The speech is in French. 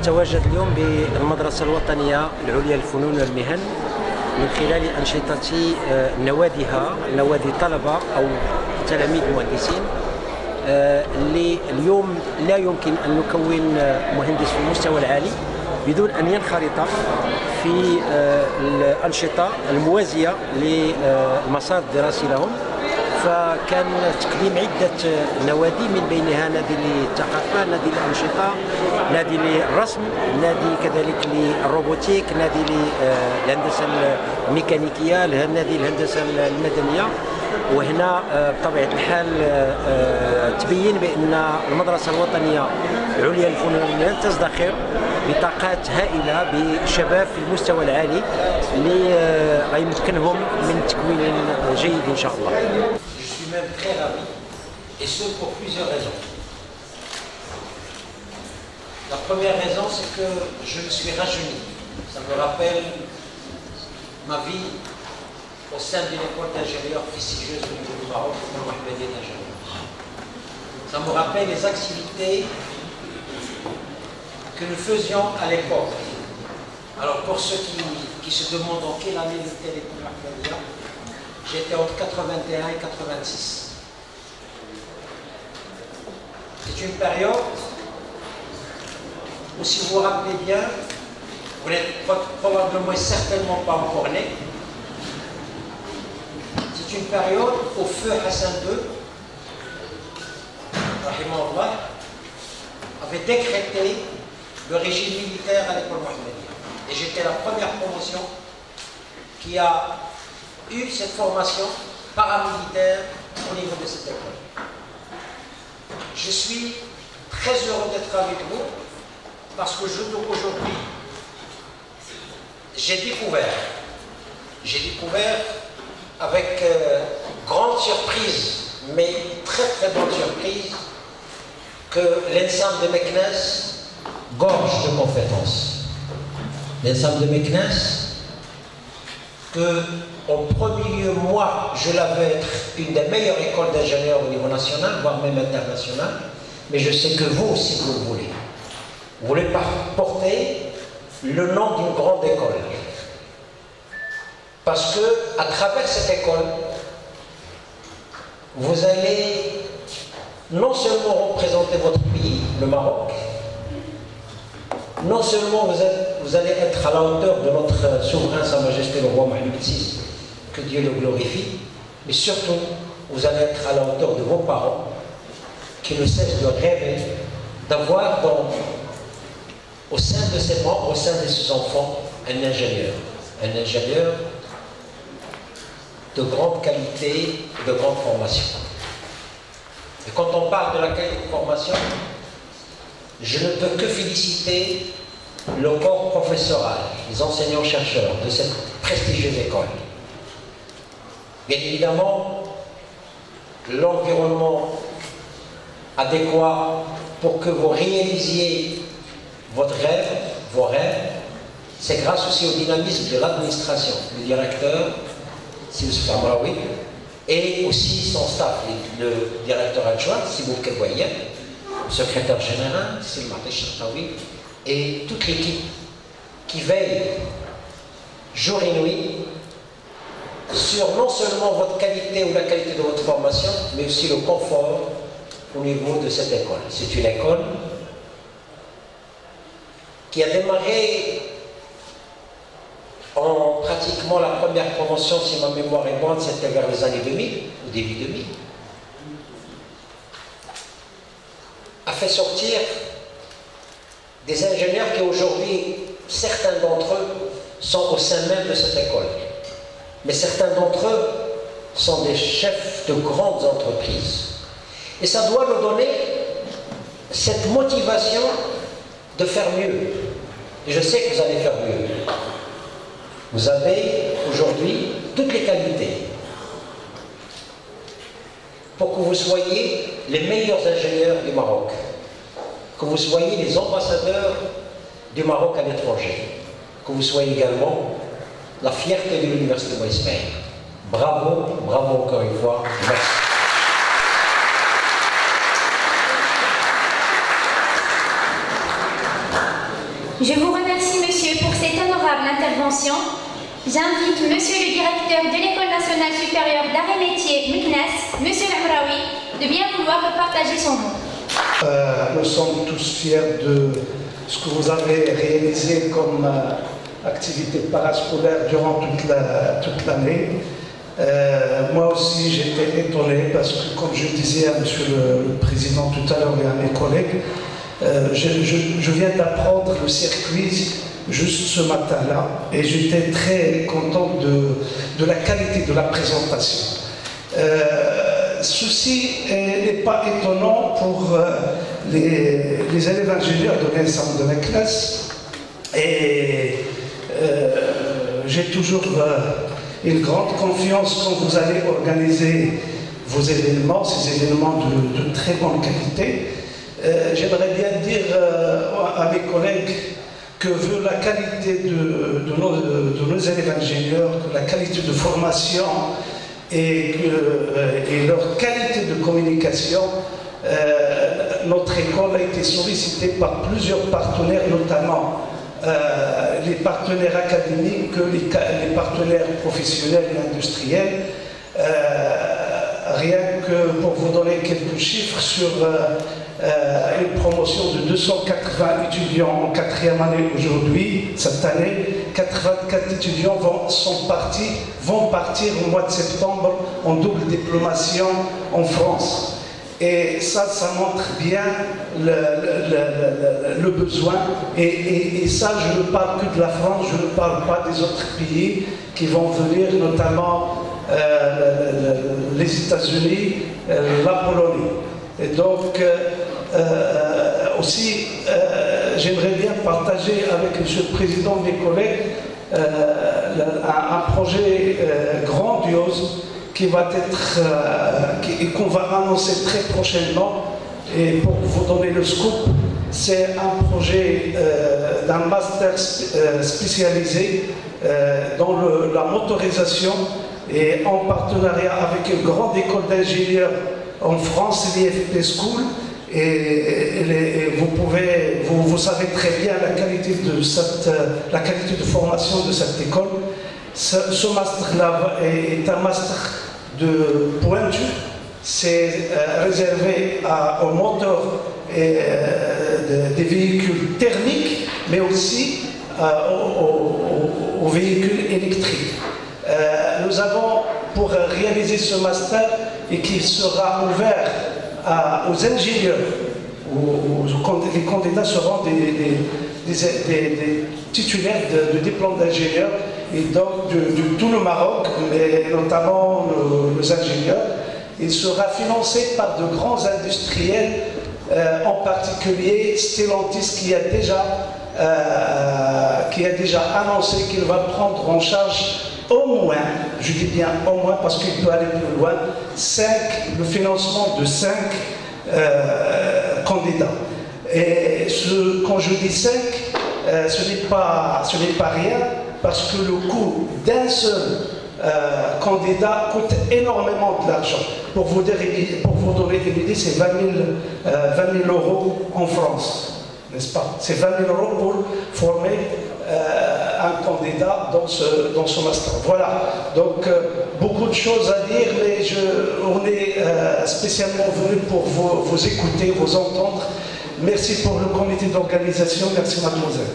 نتواجد اليوم بالمدرسة الوطنية العليا للفنون والمهن من خلال أنشطة نواديها، نوادي طلبة أو تلاميذ مهندسين، اللي اليوم لا يمكن أن نكون مهندس في المستوى العالي بدون أن ينخرط في الأنشطة الموازية للمسار الدراسي لهم. فكان تقديم عدة نوادي من بينها نادي للثقافة، نادي للأنشطة، نادي للرسم، نادي كذلك للروبوتيك، نادي للهندسة الميكانيكية، نادي للهندسة المدنية. وهنا بطبيعة الحال تبين بأن المدرسة الوطنية العليا للفنون والمهن تزدخر بطاقات هائلة بشباب في المستوى العالي اللي غيمكنهم من تكوين جيد إن شاء الله. Je suis même très ravi, et ce pour plusieurs raisons. La première raison, c'est que je me suis rajeuni. Ça me rappelle ma vie au sein d'une école d'ingénieurs prestigieuse au niveau du Maroc, le Mohamedien d'ingénieur. Ça me rappelle les activités que nous faisions à l'époque. Alors pour ceux qui se demandent en quelle année était l'école Mohamedien, j'étais entre 81 et 86. C'est une période où, si vous vous rappelez bien, vous n'êtes probablement et certainement pas encore né. C'est une période où feu Hassan II, rahimahullah, avait décrété le régime militaire à l'école Mohamedien. Et j'étais la première promotion qui a eu cette formation paramilitaire au niveau de cette école. Je suis très heureux d'être avec vous parce que aujourd'hui, j'ai découvert avec grande surprise, mais très très bonne surprise, que l'ensemble de Meknès gorge de compétences. L'ensemble de Meknès, que en premier lieu, moi, je l'avais être une des meilleures écoles d'ingénieurs au niveau national, voire même international, mais je sais que vous aussi, vous le voulez. Vous voulez porter le nom d'une grande école. Parce que, à travers cette école, vous allez non seulement représenter votre pays, le Maroc, non seulement vous allez être à la hauteur de notre souverain, Sa Majesté le roi Mohammed VI, que Dieu le glorifie, mais surtout, vous allez être à la hauteur de vos parents, qui ne cessent de rêver d'avoir au sein de ses membres, au sein de ses enfants, un ingénieur de grande qualité et de grande formation. Et quand on parle de la qualité de formation, je ne peux que féliciter le corps professoral, les enseignants-chercheurs de cette prestigieuse école. Bien évidemment, l'environnement adéquat pour que vous réalisiez vos rêves, c'est grâce aussi au dynamisme de l'administration, le directeur, Sidi Samraoui, et aussi son staff, le directeur adjoint, Sibou Kebouayen, le secrétaire général, Sidi Martesh Chartaoui, et toute l'équipe qui veille jour et nuit sur non seulement votre qualité ou la qualité de votre formation, mais aussi le confort au niveau de cette école. C'est une école qui a démarré en pratiquement la première promotion, si ma mémoire est bonne, c'était vers les années 2000, au début 2000, a fait sortir des ingénieurs qui aujourd'hui, certains d'entre eux, sont au sein même de cette école. Mais certains d'entre eux sont des chefs de grandes entreprises. Et ça doit nous donner cette motivation de faire mieux. Et je sais que vous allez faire mieux. Vous avez aujourd'hui toutes les qualités pour que vous soyez les meilleurs ingénieurs du Maroc, que vous soyez les ambassadeurs du Maroc à l'étranger, que vous soyez également la fierté de l'Université Moïse Ismaïl. Bravo, bravo encore une fois. Merci. Je vous remercie, monsieur, pour cette honorable intervention. J'invite monsieur le directeur de l'École nationale supérieure d'art et métiers, MCNAS, monsieur Lamraoui, de bien vouloir partager son mot. Nous sommes tous fiers de ce que vous avez réalisé comme activité parascolaire durant toute l'année. Moi aussi, j'étais étonné parce que, comme je disais à monsieur le président tout à l'heure et à mes collègues, je viens d'apprendre le circuit juste ce matin-là et j'étais très content de la qualité de la présentation. Ceci n'est pas étonnant pour les élèves ingénieurs de l'ensemble de la classe et j'ai toujours une grande confiance quand vous allez organiser vos événements, ces événements de très bonne qualité. J'aimerais bien dire à mes collègues que vu la qualité de nos élèves ingénieurs, que la qualité de formation et leur qualité de communication, notre école a été sollicitée par plusieurs partenaires, notamment les partenaires académiques, les partenaires professionnels et industriels. Rien que pour vous donner quelques chiffres sur une promotion de 280 étudiants en 4e année aujourd'hui, cette année, 84 étudiants vont partir au mois de septembre en double diplomation en France. Et ça montre bien le besoin. Et ça, je ne parle que de la France, je ne parle pas des autres pays qui vont venir, notamment les États-Unis, la Pologne. Et donc, aussi, j'aimerais bien partager avec M. le Président, mes collègues, un projet grandiose qui va être, qu'on va annoncer très prochainement. Et pour vous donner le scoop, c'est un projet d'un master spécialisé dans la motorisation et en partenariat avec une grande école d'ingénieurs en France, l'IFP School. Et vous savez très bien la qualité de formation de cette école. Ce master-là est un master de pointu. C'est réservé aux moteurs et des véhicules thermiques, mais aussi aux véhicules électriques. Nous avons, pour réaliser ce master, et qui sera ouvert aux ingénieurs, les candidats seront des titulaires de diplômes d'ingénieurs, et donc de tout le Maroc, mais notamment nos ingénieurs. Il sera financé par de grands industriels, en particulier Stellantis, qui a déjà annoncé qu'il va prendre en charge au moins, je dis bien au moins parce qu'il peut aller plus loin, le financement de 5 candidats. Et quand je dis 5, ce n'est pas rien, parce que le coût d'un seul candidat coûte énormément de l'argent. Pour vous donner une idée, c'est 20 000 euros en France, n'est-ce pas? C'est 20 000 euros pour former un candidat dans ce master. Voilà, donc beaucoup de choses à dire, mais on est spécialement venu pour vous écouter, vous entendre. Merci pour le comité d'organisation, merci mademoiselle.